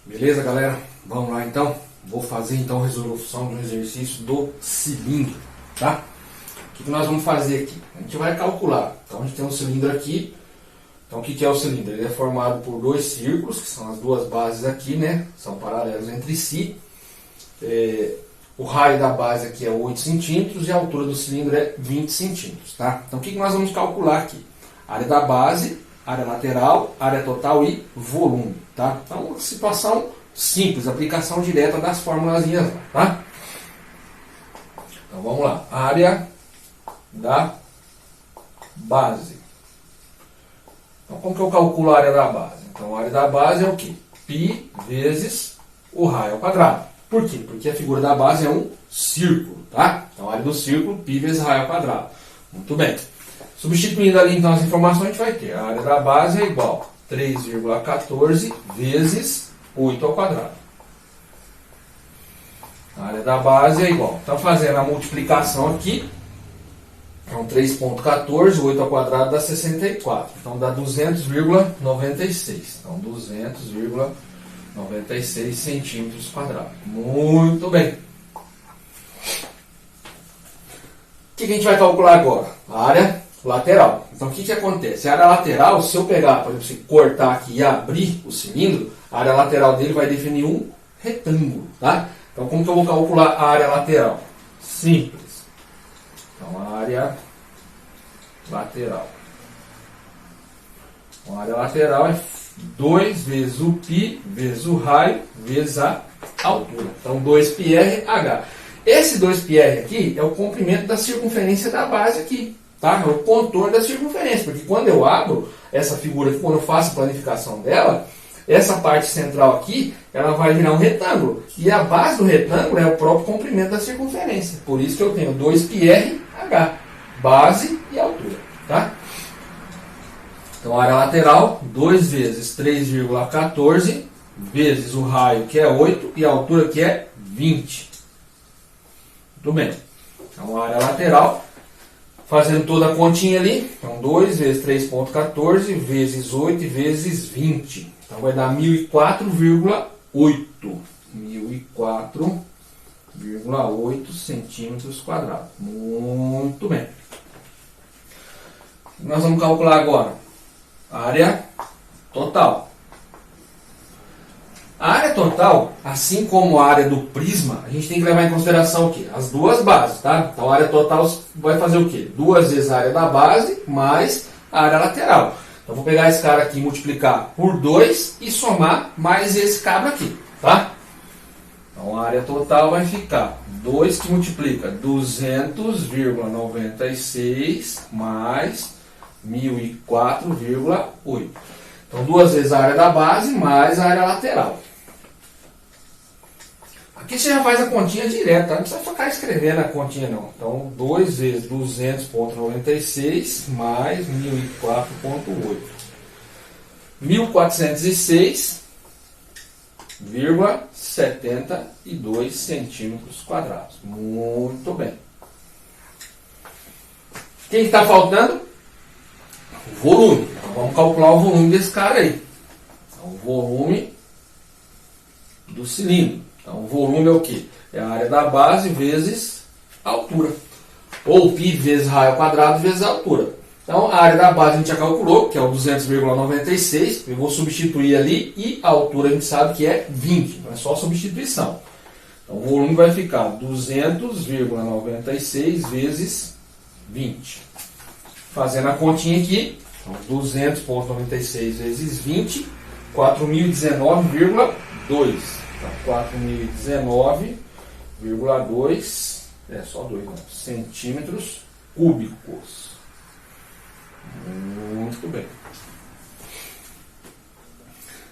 Beleza, galera? Vamos lá então. Vou fazer então a resolução de um exercício do cilindro, tá? O que nós vamos fazer aqui? A gente vai calcular. Então a gente tem um cilindro aqui. Então o que é o cilindro? Ele é formado por dois círculos, que são as duas bases aqui, né? São paralelos entre si. O raio da base aqui é 8 centímetros e a altura do cilindro é 20 centímetros, tá? Então o que nós vamos calcular aqui? Área da base, área lateral, área total e volume, tá? Então uma situação simples, aplicação direta das formulazinhas, tá? Então vamos lá, área da base. Então como que eu calculo a área da base? Então a área da base é o quê? Π vezes o raio ao quadrado. Por quê? Porque a figura da base é um círculo, tá? Então a área do círculo, π vezes raio ao quadrado. Muito bem. Substituindo ali então as informações, a gente vai ter a área da base é igual a 3,14 vezes 8 ao quadrado. A área da base é igual. Então fazendo a multiplicação aqui, então 3,14, 8 ao quadrado dá 64. Então dá 200,96. Então 200,96 centímetros quadrados. Muito bem. O que a gente vai calcular agora? A área lateral. Então o que acontece? A área lateral, se eu pegar, por exemplo, se cortar aqui e abrir o cilindro, a área lateral dele vai definir um retângulo, tá? Então como que eu vou calcular a área lateral? Simples. Então a área lateral. Então, a área lateral é 2 vezes o π vezes o raio vezes a altura. Então 2πr/h. Esse 2πr aqui é o comprimento da circunferência da base aqui, tá? É o contorno da circunferência, porque quando eu abro essa figura aqui, quando eu faço a planificação dela, essa parte central aqui, ela vai virar um retângulo. E a base do retângulo é o próprio comprimento da circunferência. Por isso que eu tenho 2πr/h, base e altura, tá? Então a área lateral, 2 vezes 3,14 vezes o raio, que é 8, e a altura, que é 20. Muito bem. Então a área lateral, fazendo toda a continha ali, então 2 vezes 3,14 vezes 8 vezes 20. Então vai dar 1004,8. 1004,8 centímetros quadrados. Muito bem. Nós vamos calcular agora a área total. A área total, assim como a área do prisma, a gente tem que levar em consideração o quê? As duas bases, tá? Então a área total vai fazer o quê? 2 vezes a área da base mais a área lateral. Então eu vou pegar esse cara aqui e multiplicar por 2 e somar mais esse cabra aqui, tá? Então a área total vai ficar 2 que multiplica 200,96 mais 1004,8. Então 2 vezes a área da base mais a área lateral. Aqui você já faz a continha direta, tá? Não precisa ficar escrevendo a continha não. Então 2 vezes 200,96 mais 1004,8. 1406,72 centímetros quadrados. Muito bem. O que está faltando? O volume. Então vamos calcular o volume desse cara aí. Então, o volume do cilindro. Então o volume é o quê? É a área da base vezes a altura. Ou π vezes raio ao quadrado vezes a altura. Então a área da base a gente já calculou, que é o 200,96. Eu vou substituir ali e a altura a gente sabe que é 20. Então é só substituição. Então o volume vai ficar 200,96 vezes 20. Fazendo a continha aqui, então 200,96 vezes 20, 4.019,2. Então 4.019,2, só 2, não, centímetros cúbicos. Muito bem.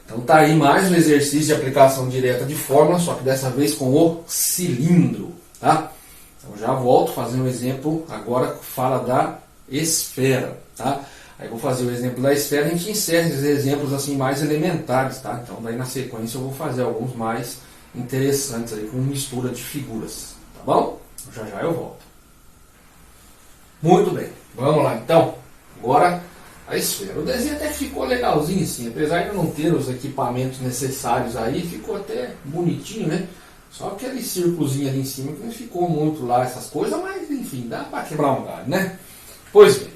Então tá aí mais um exercício de aplicação direta de fórmula, só que dessa vez com o cilindro, tá? Então já volto fazendo um exemplo agora que fala da esfera, tá? Aí vou fazer o exemplo da esfera e a gente encerra esses exemplos assim mais elementares, tá? Então daí na sequência eu vou fazer alguns mais interessantes aí com mistura de figuras, tá bom? Já já eu volto. Muito bem, vamos lá então. Agora a esfera. O desenho até que ficou legalzinho assim, apesar de não ter os equipamentos necessários aí, ficou até bonitinho, né? Só aquele círculozinho ali em cima que não ficou muito lá, essas coisas, mas enfim, dá para quebrar um galho, né? Pois bem,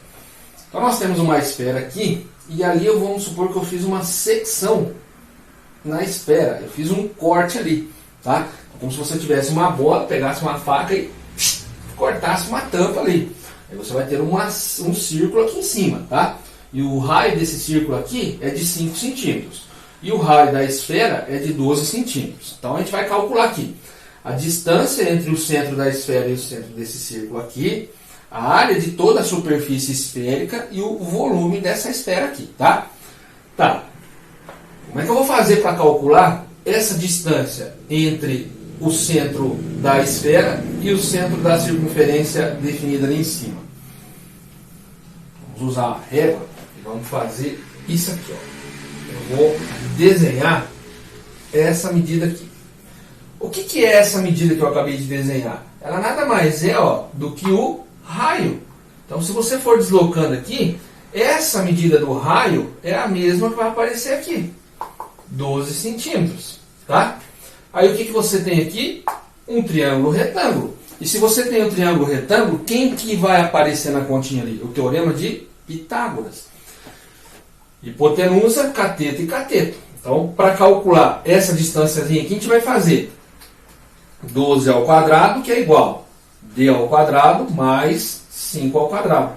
então nós temos uma esfera aqui, e ali vamos supor que eu fiz uma secção na esfera, eu fiz um corte ali, tá? Como se você tivesse uma bola, pegasse uma faca e cortasse uma tampa ali. Aí você vai ter um círculo aqui em cima, tá? E o raio desse círculo aqui é de 5 centímetros. E o raio da esfera é de 12 centímetros. Então a gente vai calcular aqui a distância entre o centro da esfera e o centro desse círculo aqui, a área de toda a superfície esférica e o volume dessa esfera aqui, tá? Tá. Como é que eu vou fazer para calcular essa distância entre o centro da esfera e o centro da circunferência definida ali em cima? Vamos usar a régua e vamos fazer isso aqui, ó. Eu vou desenhar essa medida aqui. O que é essa medida que eu acabei de desenhar? Ela nada mais é, ó, do que o raio. Então, se você for deslocando aqui, essa medida do raio é a mesma que vai aparecer aqui. 12 centímetros, tá? Aí o que você tem aqui? Um triângulo retângulo. E se você tem um triângulo retângulo, quem que vai aparecer na continha ali? O teorema de Pitágoras. Hipotenusa, cateto e cateto. Então, para calcular essa distânciazinha aqui, a gente vai fazer 12 ao quadrado, que é igual d ao quadrado mais 5 ao quadrado.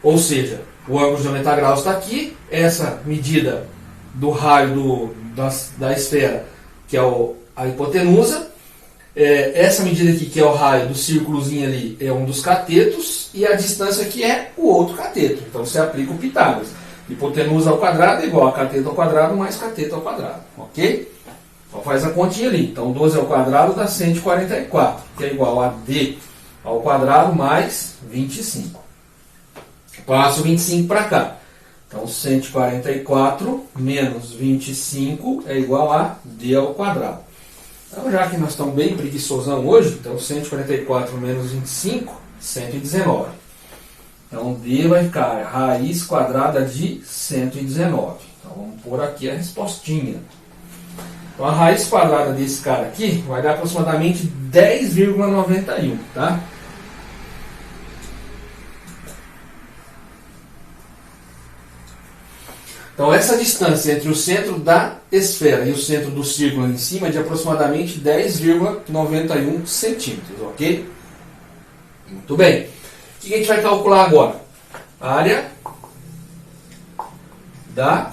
Ou seja, o ângulo de 90 graus está aqui, essa medida do raio da esfera, que é a hipotenusa, essa medida aqui, que é o raio do círculozinho ali, é um dos catetos, e a distância aqui é o outro cateto. Então você aplica o Pitágoras. Hipotenusa ao quadrado é igual a cateto ao quadrado mais cateto ao quadrado, ok? Então faz a continha ali. Então 12 ao quadrado dá 144, que é igual a d ao quadrado mais 25. Passo 25 para cá. Então 144 menos 25 é igual a d ao quadrado. Então, já que nós estamos bem preguiçosão hoje, então 144 menos 25, 119. Então d vai ficar raiz quadrada de 119. Então vamos pôr aqui a respostinha. Então a raiz quadrada desse cara aqui vai dar aproximadamente 10,91, tá? Então essa distância entre o centro da esfera e o centro do círculo em cima é de aproximadamente 10,91 centímetros, ok? Muito bem. O que a gente vai calcular agora? A área da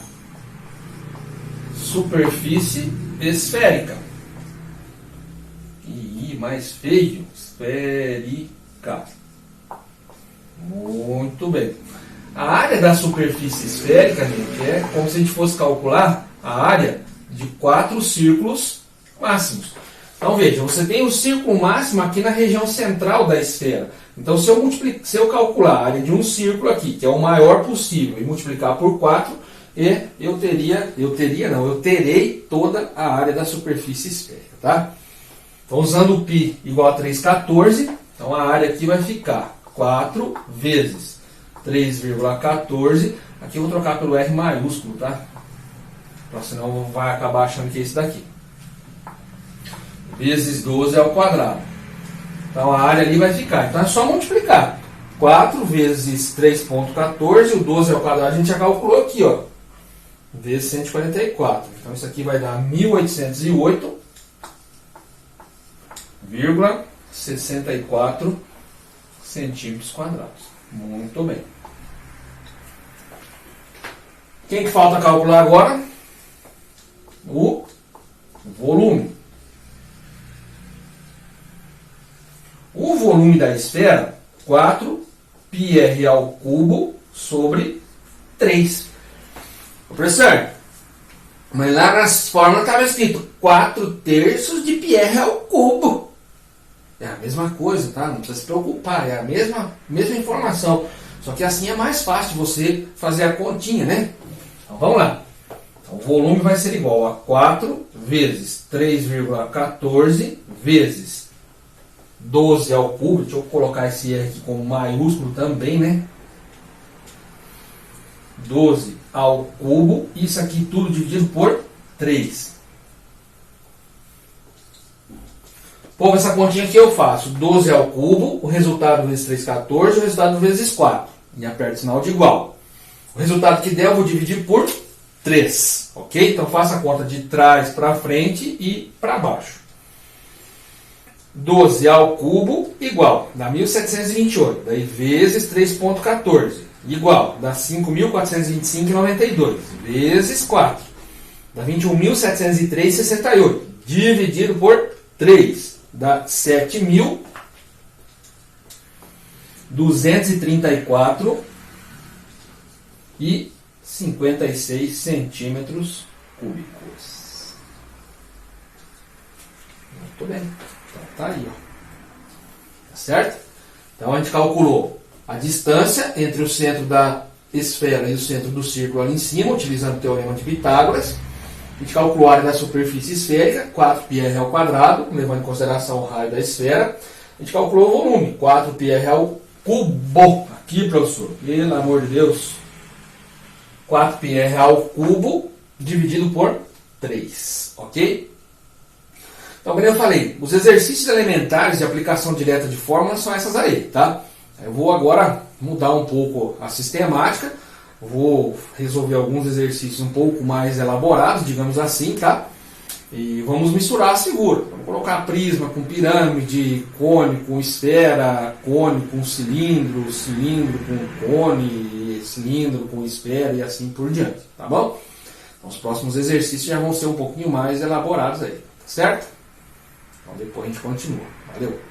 superfície esférica. E mais feio, esférica. Muito bem. A área da superfície esférica, gente, é como se a gente fosse calcular a área de 4 círculos máximos. Então veja, você tem o círculo máximo aqui na região central da esfera. Então se eu calcular a área de um círculo aqui, que é o maior possível, e multiplicar por 4, eu terei toda a área da superfície esférica, tá? Então usando o π igual a 3,14, então a área aqui vai ficar 4 vezes 3,14, aqui eu vou trocar pelo R maiúsculo, tá? Porque senão vai acabar achando que é esse daqui. Vezes 12 ao quadrado. Então a área ali vai ficar. Então é só multiplicar. 4 vezes 3,14, o 12 ao quadrado a gente já calculou aqui, ó. Vezes 144. Então isso aqui vai dar 1808,64 centímetros quadrados. Muito bem. Quem que falta calcular agora? O volume. O volume da esfera, 4 πr ao cubo sobre 3. Professor, mas lá nas fórmulas estava escrito 4 terços de πr ao cubo. É a mesma coisa, tá? Não precisa se preocupar, é a mesma informação. Só que assim é mais fácil você fazer a continha, né? Então vamos lá. Então, o volume vai ser igual a 4 vezes 3,14 vezes 12 ao cubo. Deixa eu colocar esse R aqui como maiúsculo também, né? 12 ao cubo, isso aqui tudo dividido por 3. Povo, essa continha aqui eu faço 12 ao cubo, o resultado vezes 3, 14, o resultado vezes 4. E aperto o sinal de igual. O resultado que der eu vou dividir por 3. Ok? Então faça a conta de trás para frente e para baixo. 12 ao cubo igual, dá 1.728. Daí vezes 3,14. Igual, dá 5.425,92. Vezes 4. Dá 21.703,68. Dividido por 3. Dá 7.234,56 centímetros cúbicos. Muito bem. Então tá aí, ó. Tá certo? Então a gente calculou a distância entre o centro da esfera e o centro do círculo ali em cima, utilizando o teorema de Pitágoras. A gente calculou a área da superfície esférica, 4πr ao quadrado, levando em consideração o raio da esfera. A gente calculou o volume, 4πr ao cubo. Aqui, professor, pelo amor de Deus. 4πr ao cubo dividido por 3, ok? Então, como eu falei, os exercícios elementares de aplicação direta de fórmulas são essas aí, tá? Eu vou agora mudar um pouco a sistemática. Vou resolver alguns exercícios um pouco mais elaborados, digamos assim, tá? E vamos misturar as figuras. Vamos colocar prisma com pirâmide, cone com esfera, cone com cilindro, cilindro com cone, cilindro com esfera e assim por diante, tá bom? Então, os próximos exercícios já vão ser um pouquinho mais elaborados aí, tá certo? Então depois a gente continua. Valeu!